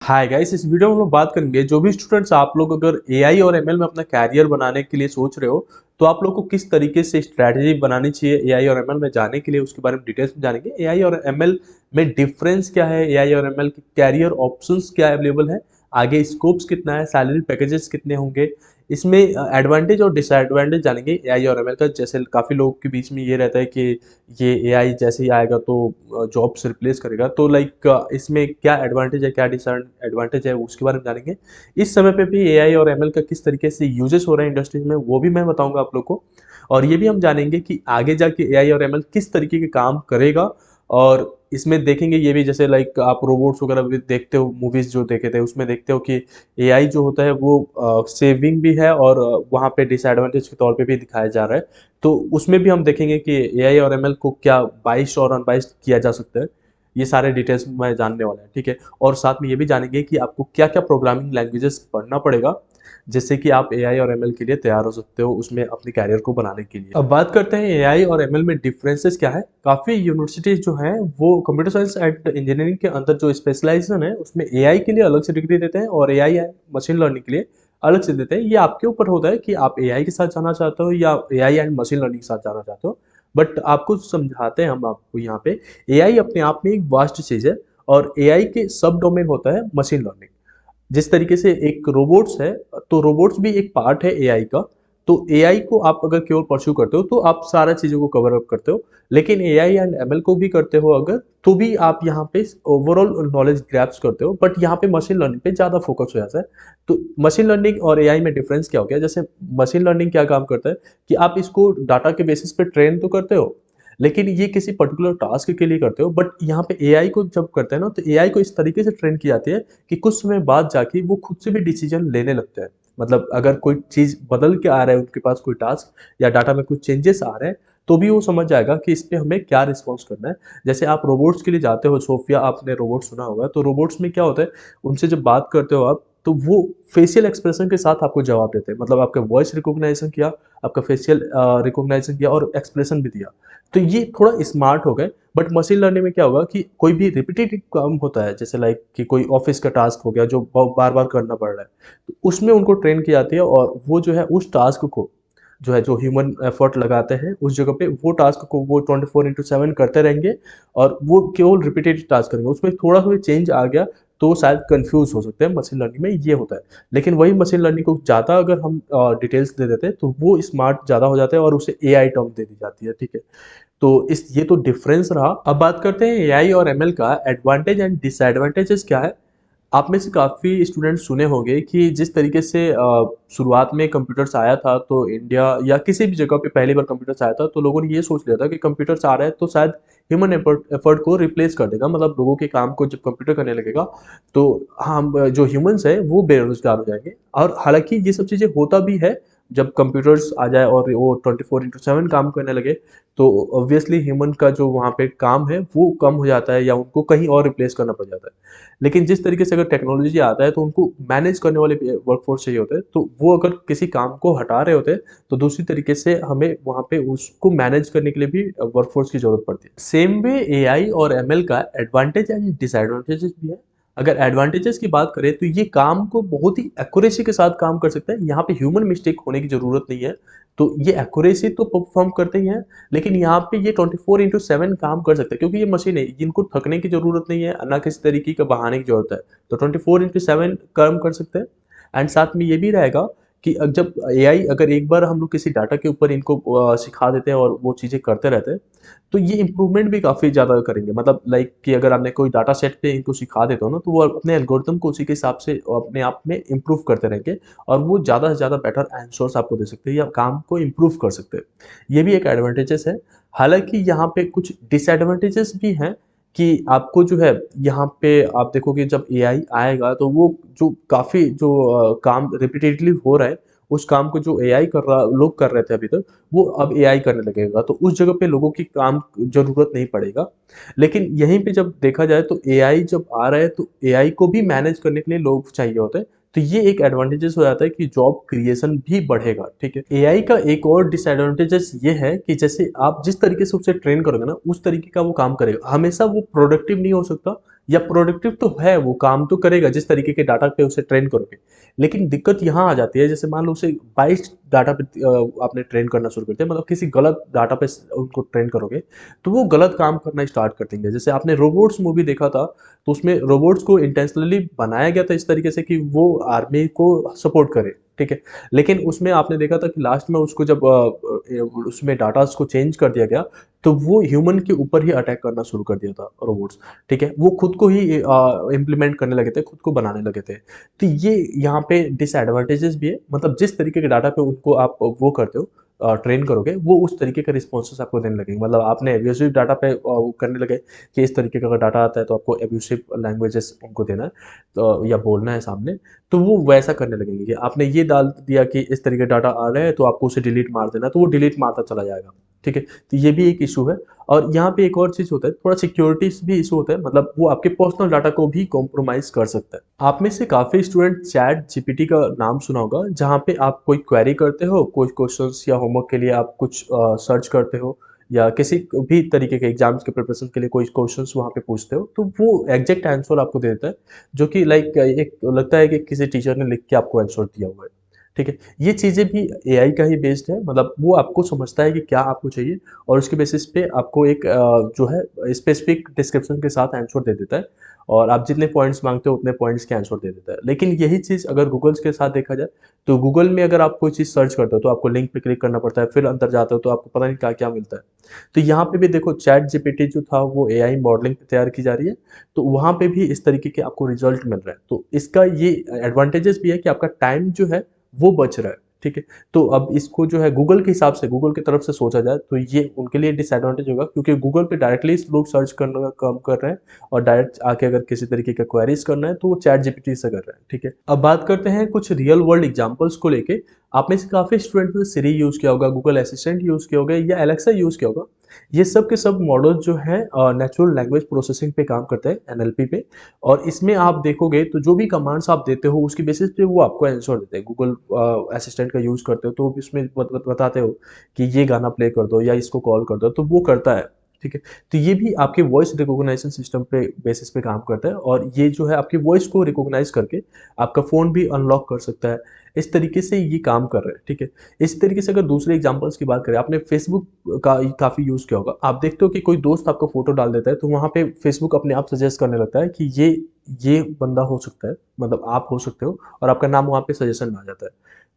Hi guys, इस video में हम लोग बात करेंगे जो भी स्टूडेंट्स आप लोग अगर एआई और एमएल में अपना कैरियर बनाने के लिए सोच रहे हो तो आप लोग को किस तरीके से स्ट्रैटेजी बनानी चाहिए एआई और एमएल में जाने के लिए, उसके बारे में डिटेल्स में जानेंगे। एआई और एमएल में डिफरेंस क्या है, एआई और एमएल के कैरियर ऑप्शंस क्या अवेलेबल है, आगे स्कोप्स कितना है, सैलरी पैकेजेस कितने होंगे, इसमें एडवांटेज और डिसएडवांटेज जानेंगे एआई और एमएल का। जैसे काफ़ी लोगों के बीच में ये रहता है कि ये एआई जैसे ही आएगा तो जॉब्स रिप्लेस करेगा, तो लाइक इसमें क्या एडवांटेज है क्या डिसएडवांटेज है उसके बारे में जानेंगे। इस समय पे भी एआई और एमएल का किस तरीके से यूजेस हो रहे हैं इंडस्ट्रीज में वो भी मैं बताऊंगा आप लोग को। और ये भी हम जानेंगे कि आगे जाके एआई और एमएल किस तरीके के काम करेगा। और इसमें देखेंगे ये भी, जैसे लाइक आप रोबोट्स वगैरह भी देखते हो, मूवीज जो देखे थे उसमें देखते हो कि एआई जो होता है वो सेविंग भी है और वहाँ पे डिसएडवांटेज के तौर पे भी दिखाया जा रहा है। तो उसमें भी हम देखेंगे कि एआई और एमएल को क्या बाइस्ड और अनबाइस्ड किया जा सकता है। ये सारे डिटेल्स में जानने वाला है, ठीक है। और साथ में ये भी जानेंगे कि आपको क्या क्या प्रोग्रामिंग लैंग्वेजेस पढ़ना पड़ेगा जिससे कि आप एआई और एमएल के लिए तैयार हो सकते हो उसमें अपने कैरियर को बनाने के लिए। अब बात करते हैं एआई और एमएल में डिफरेंसेस क्या है। काफ़ी यूनिवर्सिटीज जो हैं वो कंप्यूटर साइंस एंड इंजीनियरिंग के अंदर जो स्पेशलाइजेशन है उसमें एआई के लिए अलग से डिग्री देते हैं और एआई एंड मशीन लर्निंग के लिए अलग से देते हैं। ये आपके ऊपर होता है कि आप एआई के साथ जाना चाहते हो या एआई एंड मशीन लर्निंग के साथ जाना चाहते हो। बट आपको समझाते हैं हम आपको यहाँ पे, एआई अपने आप में एक वास्ट चीज़ है और एआई के सब डोमेन होता है मशीन लर्निंग। जिस तरीके से एक रोबोट्स है, तो रोबोट्स भी एक पार्ट है एआई का। तो एआई को आप अगर केवल परस्यू करते हो तो आप सारा चीज़ों को कवर अप करते हो, लेकिन एआई एंड एमएल को भी करते हो अगर, तो भी आप यहाँ पे ओवरऑल नॉलेज ग्रैप्स करते हो। बट यहाँ पे मशीन लर्निंग पे ज़्यादा फोकस हो जाता है। तो मशीन लर्निंग और एआई में डिफरेंस क्या हो गया, जैसे मशीन लर्निंग क्या काम करता है कि आप इसको डाटा के बेसिस पे ट्रेन तो करते हो, लेकिन ये किसी पर्टिकुलर टास्क के लिए करते हो। बट यहाँ पे एआई को जब करते हैं ना, तो एआई को इस तरीके से ट्रेन की जाती है कि कुछ समय बाद जाके वो खुद से भी डिसीजन लेने लगते हैं। मतलब अगर कोई चीज़ बदल के आ रहा है उनके पास कोई टास्क या डाटा में कुछ चेंजेस आ रहे हैं, तो भी वो समझ जाएगा कि इस पे हमें क्या रिस्पॉन्स करना है। जैसे आप रोबोट्स के लिए जाते हो, सोफिया आपने रोबोट सुना होगा, तो रोबोट्स में क्या होता है, उनसे जब बात करते हो आप तो वो फेशियल एक्सप्रेशन के साथ आपको जवाब देते हैं। मतलब आपका वॉइस रिकॉग्नाइजेशन किया, आपका फेशियल रिकॉग्नाइजेशन किया और एक्सप्रेशन भी दिया। तो ये थोड़ा स्मार्ट हो गए। बट मशीन लर्निंग में क्या होगा कि कोई भी रिपीटेटिव काम होता है, जैसे लाइक कि कोई ऑफिस का टास्क हो गया जो बार बार करना पड़ रहा है, तो उसमें उनको ट्रेन की जाती है और वो जो है उस टास्क को जो है, जो ह्यूमन एफर्ट लगाते हैं उस जगह पे, वो टास्क को वो 24/7 करते रहेंगे और वो केवल रिपीटेटिव टास्क करेंगे। उसमें थोड़ा सा भी चेंज आ गया तो शायद कंफ्यूज हो सकते हैं। मशीन लर्निंग में ये होता है। लेकिन वही मशीन लर्निंग को ज़्यादा अगर हम डिटेल्स दे देते हैं तो वो स्मार्ट ज़्यादा हो जाता है और उसे एआई टर्म दे दी जाती है, ठीक है। तो इस ये तो डिफरेंस रहा। अब बात करते हैं एआई और एमएल का एडवांटेज एंड डिसएडवांटेजेस क्या है। आप में से काफ़ी स्टूडेंट्स सुने होंगे कि जिस तरीके से शुरुआत में कंप्यूटर्स आया था, तो इंडिया या किसी भी जगह पे पहली बार कंप्यूटर्स आया था तो लोगों ने ये सोच लिया था कि कंप्यूटर्स आ रहा है तो शायद ह्यूमन एफर्ट को रिप्लेस कर देगा। मतलब लोगों के काम को जब कंप्यूटर करने लगेगा तो हम जो ह्यूमंस है वो बेरोजगार हो जाएंगे। और हालांकि ये सब चीज़ें होता भी है। जब कंप्यूटर्स आ जाए और वो 24/7 काम करने लगे तो ऑब्वियसली ह्यूमन का जो वहाँ पे काम है वो कम हो जाता है या उनको कहीं और रिप्लेस करना पड़ जाता है। लेकिन जिस तरीके से अगर टेक्नोलॉजी आता है तो उनको मैनेज करने वाले वर्कफोर्स चाहिए होते हैं, तो वो अगर किसी काम को हटा रहे होते हैं तो दूसरी तरीके से हमें वहाँ पे उसको मैनेज करने के लिए भी वर्कफोर्स की जरूरत पड़ती है। सेम वे एआई और एमएल का एडवांटेज एंड डिसएडवांटेजेस भी है। अगर एडवांटेजेस की बात करें तो ये काम को बहुत ही एक्यूरेसी के साथ काम कर सकता है। यहाँ पे ह्यूमन मिस्टेक होने की जरूरत नहीं है। तो ये एक्यूरेसी तो परफॉर्म करते ही हैं, लेकिन यहाँ पे ये 24/7 काम कर सकते हैं क्योंकि ये मशीन है, इनको थकने की जरूरत नहीं है, ना किसी तरीके का बहाने की जरूरत है। तो 24/7 काम कर सकते हैं। एंड साथ में ये भी रहेगा कि जब एआई अगर एक बार हम लोग किसी डाटा के ऊपर इनको सिखा देते हैं और वो चीज़ें करते रहते हैं, तो ये इम्प्रूवमेंट भी काफ़ी ज़्यादा करेंगे। मतलब लाइक कि अगर आपने कोई डाटा सेट पे इनको सिखा देते हो ना, तो वो अपने एल्गोरिथम को उसी के हिसाब से अपने आप में इम्प्रूव करते रहेंगे और वो ज़्यादा से ज़्यादा बेटर आंसर्स आपको दे सकते हैं या काम को इम्प्रूव कर सकते हैं। ये भी एक एडवांटेजेस है। हालांकि यहाँ पे कुछ डिसएडवांटेजेस भी हैं कि आपको जो है यहाँ पे आप देखोगे जब एआई आएगा तो वो जो काफ़ी जो काम रिपीटेडली हो रहा है, उस काम को जो एआई कर रहा लोग कर रहे थे अभी तक, वो अब एआई करने लगेगा, तो उस जगह पे लोगों की काम ज़रूरत नहीं पड़ेगा। लेकिन यहीं पे जब देखा जाए तो एआई जब आ रहा है तो एआई को भी मैनेज करने के लिए लोग चाहिए होते हैं। तो ये एक एडवांटेजेस हो जाता है कि जॉब क्रिएशन भी बढ़ेगा, ठीक है। एआई का एक और डिसएडवांटेजेस ये है कि जैसे आप जिस तरीके से उसे ट्रेन करोगे ना, उस तरीके का वो काम करेगा। हमेशा वो प्रोडक्टिव नहीं हो सकता या प्रोडक्टिव तो है, वो काम तो करेगा जिस तरीके के डाटा पे उसे ट्रेन करोगे। लेकिन दिक्कत यहाँ आ जाती है, जैसे मान लो उसे बाइस डाटा पे आपने ट्रेन करना शुरू कर दिया, मतलब किसी गलत डाटा पे उनको ट्रेन करोगे तो वो गलत काम करना स्टार्ट कर देंगे। जैसे आपने रोबोट्स मूवी देखा था, तो उसमें रोबोट्स को इंटेंशनली बनाया गया था इस तरीके से कि वो आर्मी को सपोर्ट करे, ठीक है। लेकिन उसमें आपने देखा था कि लास्ट में उसको जब उसमें डाटास को चेंज कर दिया गया, तो वो ह्यूमन के ऊपर ही अटैक करना शुरू कर दिया था रोबोट्स, ठीक है। वो खुद को ही इम्प्लीमेंट करने लगे थे, खुद को बनाने लगे थे। तो ये यहाँ पे डिसएडवांटेजेस भी है, मतलब जिस तरीके के डाटा पे उनको आप वो करते हो, ट्रेन करोगे, वो उस तरीके का रिस्पॉन्सेस आपको देने लगेंगे। मतलब आपने एब्यूसिव डाटा पे वो करने लगे कि इस तरीके का अगर डाटा आता है तो आपको एब्यूसिव लैंग्वेजेस उनको देना है, तो या बोलना है सामने, तो वो वैसा करने लगेंगे कि आपने ये डाल दिया कि इस तरीके का डाटा आ रहा है तो आपको उसे डिलीट मार देना है, तो वो डिलीट मारता चला जाएगा, ठीक है। तो ये भी एक इशू है। और यहाँ पे एक और चीज़ होता है, थोड़ा सिक्योरिटी भी इशू होता है, मतलब वो आपके पर्सनल डाटा को भी कॉम्प्रोमाइज़ कर सकता है। आप में से काफ़ी स्टूडेंट चैट जीपीटी का नाम सुना होगा, जहाँ पे आप कोई क्वेरी करते हो, कोई क्वेश्चंस या होमवर्क के लिए आप कुछ सर्च करते हो, या किसी भी तरीके के एग्जाम्स के प्रिपरेशन के लिए कोई क्वेश्चंस वहाँ पे पूछते हो, तो वो एग्जैक्ट आंसर आपको दे देता है, जो कि लाइक एक लगता है कि किसी टीचर ने लिख के आपको आंसर दिया हुआ है, ठीक है। ये चीज़ें भी एआई का ही बेस्ड है, मतलब वो आपको समझता है कि क्या आपको चाहिए, और उसके बेसिस पे आपको एक जो है स्पेसिफिक डिस्क्रिप्शन के साथ आंसर दे देता है, और आप जितने पॉइंट्स मांगते हो उतने पॉइंट्स के आंसर दे देता है। लेकिन यही चीज़ अगर गूगल्स के साथ देखा जाए, तो गूगल में अगर आप कोई चीज़ सर्च करते हो तो आपको लिंक पे क्लिक करना पड़ता है, फिर अंदर जाते हो तो आपको पता नहीं क्या क्या मिलता है। तो यहाँ पे भी देखो, चैट जीपीटी जो था वो एआई मॉडलिंग पे तैयार की जा रही है, तो वहाँ पे भी इस तरीके के आपको रिजल्ट मिल रहा है। तो इसका ये एडवांटेजेस भी है कि आपका टाइम जो है वो बच रहा है, ठीक है। तो अब इसको जो है गूगल के हिसाब से, गूगल की तरफ से सोचा जाए तो ये उनके लिए डिसएडवांटेज होगा, क्योंकि गूगल पे डायरेक्टली लोग सर्च करने का काम कर रहे हैं, और डायरेक्ट आके अगर किसी तरीके का क्वेरीज करना है तो वो चैट जीपीटी से कर रहे हैं, ठीक है। अब बात करते हैं कुछ रियल वर्ल्ड एग्जांपल्स को लेके। आप में से काफ़ी स्टूडेंट ने सिरी यूज़ किया होगा, गूगल असिस्टेंट यूज़ किया होगा, या एलेक्सा यूज़ किया होगा। ये सब के सब मॉडल जो है नेचुरल लैंग्वेज प्रोसेसिंग पे काम करते हैं, एनएलपी पे। और इसमें आप देखोगे तो जो भी कमांड्स आप देते हो उसकी बेसिस पे वो आपको आंसर देते हैं। गूगल असिस्टेंट का यूज़ करते हो तो इसमें बताते हो कि ये गाना प्ले कर दो या इसको कॉल कर दो, तो वो करता है, ठीक है। तो ये भी आपके वॉइस रिकॉग्निशन सिस्टम पे बेसिस पे काम करता है, और ये जो है आपकी वॉइस को रिकॉग्नाइज करके आपका फ़ोन भी अनलॉक कर सकता है। इस तरीके से ये काम कर रहा है, ठीक है। इसी तरीके से अगर दूसरे एग्जांपल्स की बात करें, आपने फेसबुक का काफ़ी यूज़ किया होगा। आप देखते हो कि कोई दोस्त आपका फ़ोटो डाल देता है, तो वहाँ पे फेसबुक अपने आप सजेस्ट करने लगता है कि ये बंदा हो सकता है, मतलब आप हो सकते हो, और आपका नाम वहाँ पे सजेशन में आ जाता है।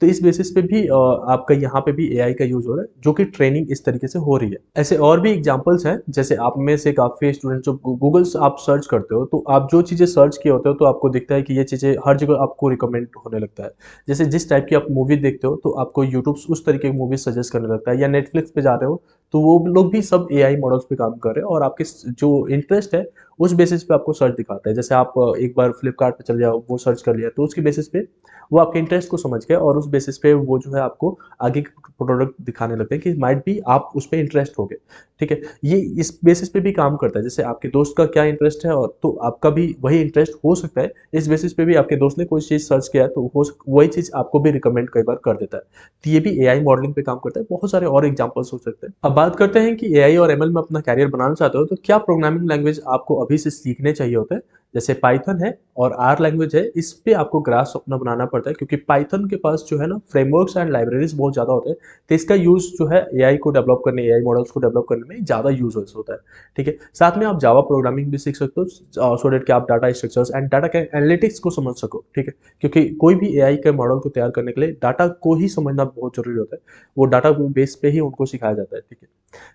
तो इस बेसिस पे भी आपका यहाँ पे भी एआई का यूज़ हो रहा है, जो कि ट्रेनिंग इस तरीके से हो रही है। ऐसे और भी एग्जांपल्स हैं, जैसे आप में से काफ़ी स्टूडेंट जो गूगल से आप सर्च करते हो, तो आप जो चीज़ें सर्च किए होते हो तो आपको दिखता है कि ये चीज़ें हर जगह आपको रिकमेंड होने लगता है। जैसे जिस टाइप की आप मूवी देखते हो तो आपको यूट्यूब उस तरीके की मूवी सजेस्ट करने लगता है, या नेटफ्लिक्स पे जा रहे हो तो वो लोग भी सब एआई मॉडल्स पे काम कर रहे हैं, और आपके जो इंटरेस्ट है उस बेसिस पे आपको सर्च दिखाता है। जैसे आप एक बार फ्लिपकार्ट पे चले जाओ, वो सर्च कर लिया, तो उसके बेसिस पे वो आपके इंटरेस्ट को समझ के, और उस बेसिस पे वो जो है आपको आगे के प्रोडक्ट दिखाने लगते हैं कि माइट बी आप उस पे इंटरेस्ट हो गए, ठीक है। ये इस बेसिस पे भी काम करता है, जैसे आपके दोस्त का क्या इंटरेस्ट है, और तो आपका भी वही इंटरेस्ट हो सकता है। इस बेसिस पे भी आपके दोस्त ने कोई चीज़ सर्च किया है तो वही चीज़ आपको भी रिकमेंड कई बार कर देता है। तो ये भी एआई मॉडलिंग पे काम करता है। बहुत सारे और एग्जांपल्स हो सकते हैं। अब बात करते हैं कि एआई और एमएल में अपना कैरियर बनाना चाहते हो तो क्या प्रोग्रामिंग लैंग्वेज आपको अभी से सीखने चाहिए होते हैं। जैसे पाइथन है और आर लैंग्वेज है, इस पे आपको ग्रास्प अपना बनाना पड़ता है, क्योंकि पाइथन के पास जो है ना फ्रेमवर्क्स एंड लाइब्रेरीज बहुत ज़्यादा होते हैं। तो इसका यूज़ जो है एआई को डेवलप करने, एआई मॉडल्स को डेवलप करने में ज़्यादा यूज होता है, ठीक है। साथ में आप जावा प्रोग्रामिंग भी सीख सकते हो, सो डेट कि आप डाटा स्ट्रक्चर्स एंड डाटा के एनालिटिक्स को समझ सको, ठीक है। क्योंकि कोई भी एआई के मॉडल को तैयार करने के लिए डाटा को ही समझना बहुत जरूरी होता है। वो डाटा बेस पे ही उनको सिखाया जाता है, ठीक है।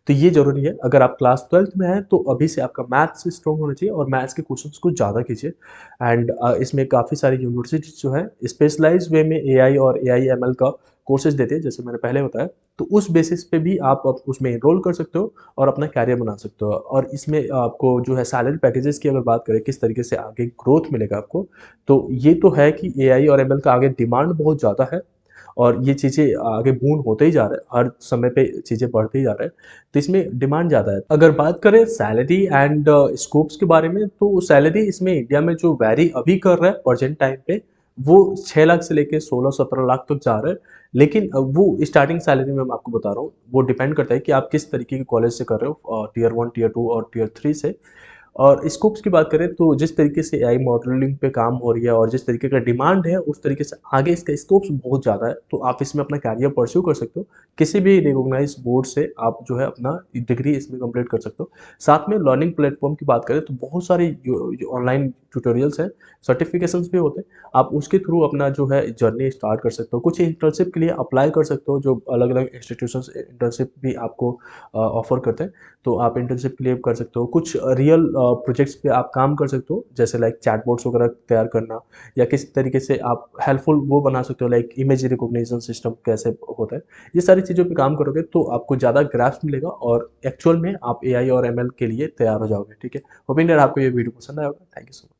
तो ये जरूरी है। अगर आप क्लास 12th में हैं तो अभी से आपका मैथ्स स्ट्रॉन्ग होना चाहिए, और मैथ्स के क्वेश्चंस को ज़्यादा कीजिए। एंड इसमें काफ़ी सारी यूनिवर्सिटी जो है स्पेशलाइज वे में एआई और एआई एमएल का कोर्सेज देते हैं, जैसे मैंने पहले बताया। तो उस बेसिस पे भी आप उसमें एनरोल कर सकते हो और अपना कैरियर बना सकते हो। और इसमें आपको जो है सैलरी पैकेजेस की अगर बात करें, किस तरीके से आगे ग्रोथ मिलेगा आपको, तो ये तो है कि एआई और एमएल का आगे डिमांड बहुत ज़्यादा है, और ये चीज़ें आगे बूम होते ही जा रहा है, हर समय पे चीज़ें बढ़ते ही जा रहे हैं। तो इसमें डिमांड ज़्यादा है। अगर बात करें सैलरी एंड स्कोप्स के बारे में, तो सैलरी इसमें इंडिया में जो वैरी अभी कर रहा है प्रेजेंट टाइम पे, वो 6 लाख से लेके 16-17 लाख तक जा रहा है। लेकिन वो स्टार्टिंग सैलरी में मैं आपको बता रहा हूँ, वो डिपेंड करता है कि आप किस तरीके के कॉलेज से कर रहे हो, टियर 1, टियर 2 और टियर 3 से। और स्कोप्स की बात करें तो जिस तरीके से एआई मॉडलिंग पे काम हो रही है और जिस तरीके का डिमांड है उस तरीके से आगे इसका स्कोप्स बहुत ज़्यादा है, तो आप इसमें अपना कैरियर परस्यू कर सकते हो। किसी भी रिकॉग्नाइज्ड बोर्ड से आप जो है अपना डिग्री इसमें कंप्लीट कर सकते हो। साथ में लर्निंग प्लेटफॉर्म की बात करें तो बहुत सारे ऑनलाइन ट्यूटोरियल्स हैं, सर्टिफिकेशंस भी होते हैं। आप उसके थ्रू अपना जो है जर्नी स्टार्ट कर सकते हो। कुछ इंटर्नशिप के लिए अप्लाई कर सकते हो, जो अलग-अलग इंस्टीट्यूशंस इंटर्नशिप भी आपको ऑफर करते हैं। तो आप इंटर्नशिप के लिए कर सकते हो। कुछ रियल प्रोजेक्ट्स पे आप काम कर सकते हो, जैसे लाइक चैटबॉट्स वगैरह तैयार करना, या किस तरीके से आप हेल्पफुल वो बना सकते हो, लाइक इमेज रिकॉग्निशन सिस्टम कैसे होता है। ये सारी चीज़ों पे काम करोगे तो आपको ज़्यादा ग्रास्प मिलेगा और एक्चुअल में आप एआई और एमएल के लिए तैयार हो जाओगे। ठीक है, होपिंग दैट आपको ये वीडियो पसंद आया होगा। Thank you so much.